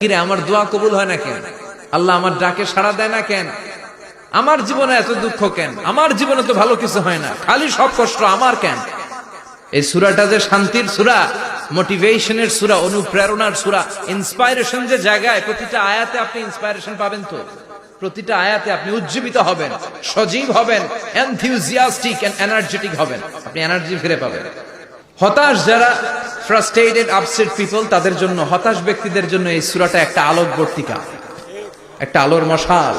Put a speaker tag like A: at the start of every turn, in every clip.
A: কিরে আমার দোয়া কবুল হয় না কেন? আল্লাহ আমার ডাকে সাড়া দেয় না কেন? আমার জীবনে এত দুঃখ কেন? আমার জীবনে তো ভালো কিছু হয় না, খালি সব কষ্ট আমার কেন? এই সূরাটা যে শান্তির সূরা, মোটিভেশনের সূরা, অনুপ্রেরণার সূরা, ইন্সপাইরেশন যে জায়গায়, প্রতিটা আয়াতে আপনি ইন্সপাইরেশন পাবেন। তো প্রতিটা আয়াতে আপনি উজ্জীবিত হবেন, সজীব হবেন, এনথিউজিয়াস্টিক এন্ড এনার্জেটিক হবেন, আপনি এনার্জি ফিরে পাবেন। হতাশ যারা, ফ্রাস্ট্রেটেড আপসেট পিপল, তাদের জন্য, হতাশ ব্যক্তিদের জন্য এই সূরাটা একটা আলোকবর্তিকা, একটা আলোর মশাল।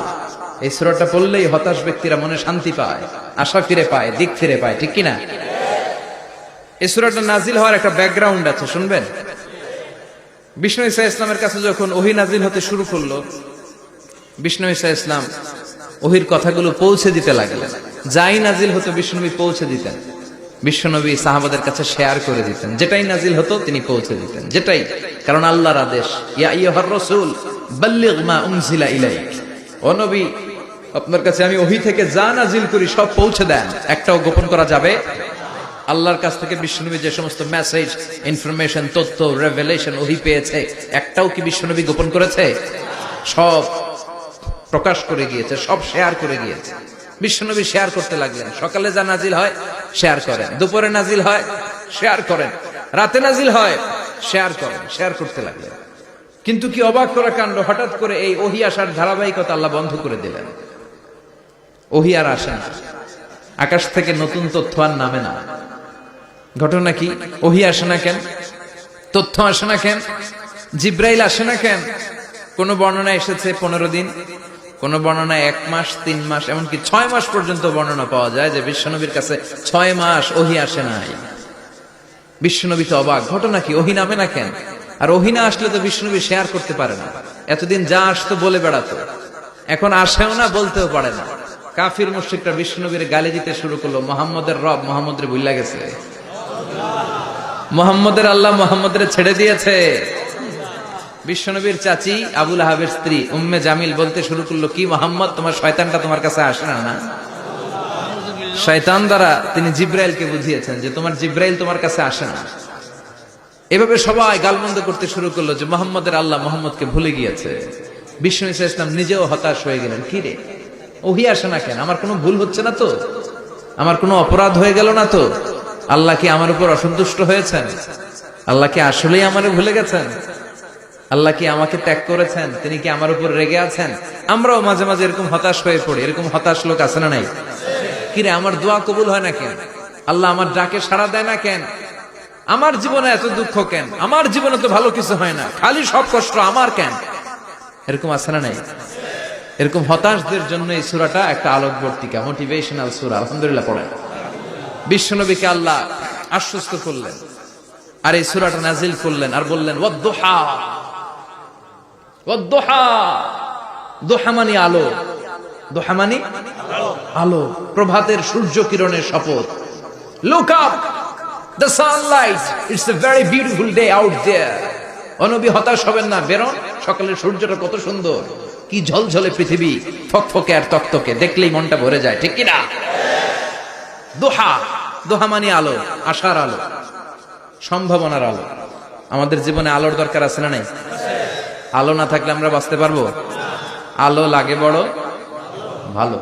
A: এই সূরাটা পড়লেই হতাশ ব্যক্তিরা মনে শান্তি পায়, আশা ফিরে পায়, দিক ফিরে পায়, ঠিক কিনা? এই সূরাটা নাজিল হওয়ার একটা ব্যাকগ্রাউন্ড আছে, শুনবেন। বিষ্ণু ঈসা ইসলামের কাছে যখন ওহী নাজিল হতে শুরু করলো, বিষ্ণু ঈসা ইসলাম ওহীর কথাগুলো পৌঁছে দিতে লাগলেন। যাই নাজিল হতো বিষ্ণুনবী পৌঁছে দিতেন, বিশ্বনবী সাহাবাদের কাছে শেয়ার করে দিতেন। যেটাই নাজিল হতো তিনি পৌঁছে দিতেন, যেটাই, কারণ আল্লাহর আদেশ, ইয়া আইয়ুহার রাসূল বাল্লিগ মা উনজিলা ইলাইক, ও নবী আপনার কাছে আমি ওহী থেকে যা নাজিল করি সব পৌঁছে দেন, একটাও গোপন করা যাবে। আল্লাহর কাছ থেকে বিশ্বনবী যে সমস্ত মেসেজ, ইনফরমেশন, তথ্য, রেভেলেশন ওহী পেয়েছে, একটাও কি বিশ্বনবী গোপন করেছে? সব প্রকাশ করে গিয়েছে, সব শেয়ার করে গিয়েছে। বিশ্বনবী শেয়ার করতে লাগলেন। সকালে যা নাজিল হয় শেয়ার করেন, দুপুরে নাজিল হয় শেয়ার করেন, রাতে নাজিল হয় শেয়ার করেন, শেয়ার করতে লাগলেন। কিন্তু কি অবাক করা কাণ্ড, হঠাৎ করে এই ওহী আসার ধারাবাহিকতা আল্লাহ বন্ধ করে দিলেন। ওহী আর আসে না, আকাশ থেকে নতুন তথ্য আর নামে না। ঘটনা কি? ওহী আসে না কেন? তথ্য আসে না কেন? জিব্রাইল আসে না কেন? কোন বর্ণনায় এসেছে 15 দিন, কোন বর্ণনায় 1 মাস, 3 মাস, এমনকি 6 মাস পর্যন্ত বর্ণনা পাওয়া যায় যে বিশ্বনবীর কাছে 6 মাস ওহী আসে নাই। বিশ্বনবী তো অবাক, ঘটনা কি? ওহী নামে না কেন? আর ওহী না আসলে তো বিশ্বনবী শেয়ার করতে পারে না। এতদিন যা আসতো বলে বেড়াতো, এখন আসেও না, বলতেও পারে না। কাফির মুশরিকরা বিশ্বনবীর গালি দিতে শুরু করলো, মুহাম্মদের রব মুহাম্মদরে ভুইলা গেছে, মুহাম্মদের আল্লাহ মুহাম্মদরে ছেড়ে দিয়েছে। বিশ্বনবীর চাচি আবু লাহাবের স্ত্রী উম্মে জামিল বলতে শুরু করলো, কি মুহাম্মদ, তোমার শয়তানটা তোমার কাছে আসে না? না, শয়তান দ্বারা তিনি জিব্রাইলকে বুঝিয়েছেন যে তোমার জিব্রাইল তোমার কাছে আসে না। এভাবে সবাই গালমন্দ করতে শুরু করলো যে মুহাম্মদের আল্লাহ মুহাম্মদকে ভুলে গিয়েছে। বিষ্ণু ঈসা ইসলাম নিজেও হতাশ হয়ে গেলেন। কি রে, ওহী আসে না কেন? আমার কোনো ভুল হচ্ছে না তো? আমার কোনো অপরাধ হয়ে গেল না তো? আল্লাহ কি আমার উপর অসন্তুষ্ট হয়েছেন? আল্লাহ কি আসলেই আমারে ভুলে গেছেন? আল্লাহ কি আমাকে ত্যাগ করেছেন? তিনি কি আমার উপর রেগে আছেন? আমরাও মাঝে মাঝে এরকম হতাশ হয়ে পড়ি। এরকম হতাশ লোক আছে না নাই? কিরে আমার দোয়া কবুল হয় না কেন? আল্লাহ আমার ডাকে সাড়া দেয় না কেন? আমার জীবনে এত দুঃখ কেন? আমার জীবনে তো ভালো কিছু হয় না, খালি সব কষ্ট আমার কেন? এরকম আছে না নাই? এরকম হতাশদের জন্য এই সূরাটা একটা আলোকবর্তিকা, মোটিভেশনাল সূরা। আলহামদুলিল্লাহ পড়েন। বিশ্বনবীকে আল্লাহ আশ্বস্ত করলেন আর এই সূরাটা নাজিল করলেন আর বললেন, ওয়াদ-দুহা, ওয়াদ-দুহা, দুহা মানে আলো, দুহা মানে আলো, প্রভাতের সূর্য কিরণের শপথ। Look up, the sunlight, it's a very beautiful day out there. ও নবী হতাশ হবেন না, বেরোন, সকালের সূর্যটা কত সুন্দর, কি ঝলঝলে পৃথিবী, ফকফকে আর তকতকে, দেখলেই মনটা ভরে যায়, ঠিক কিনা? দোহা, দোহা মানে আলো, আশার আলো, সম্ভাবনার আলো। আমাদের জীবনে আলোর দরকার আছে না নাই? আলো না থাকলে আমরা বাঁচতে পারবো? আলো লাগে বড় ভালো।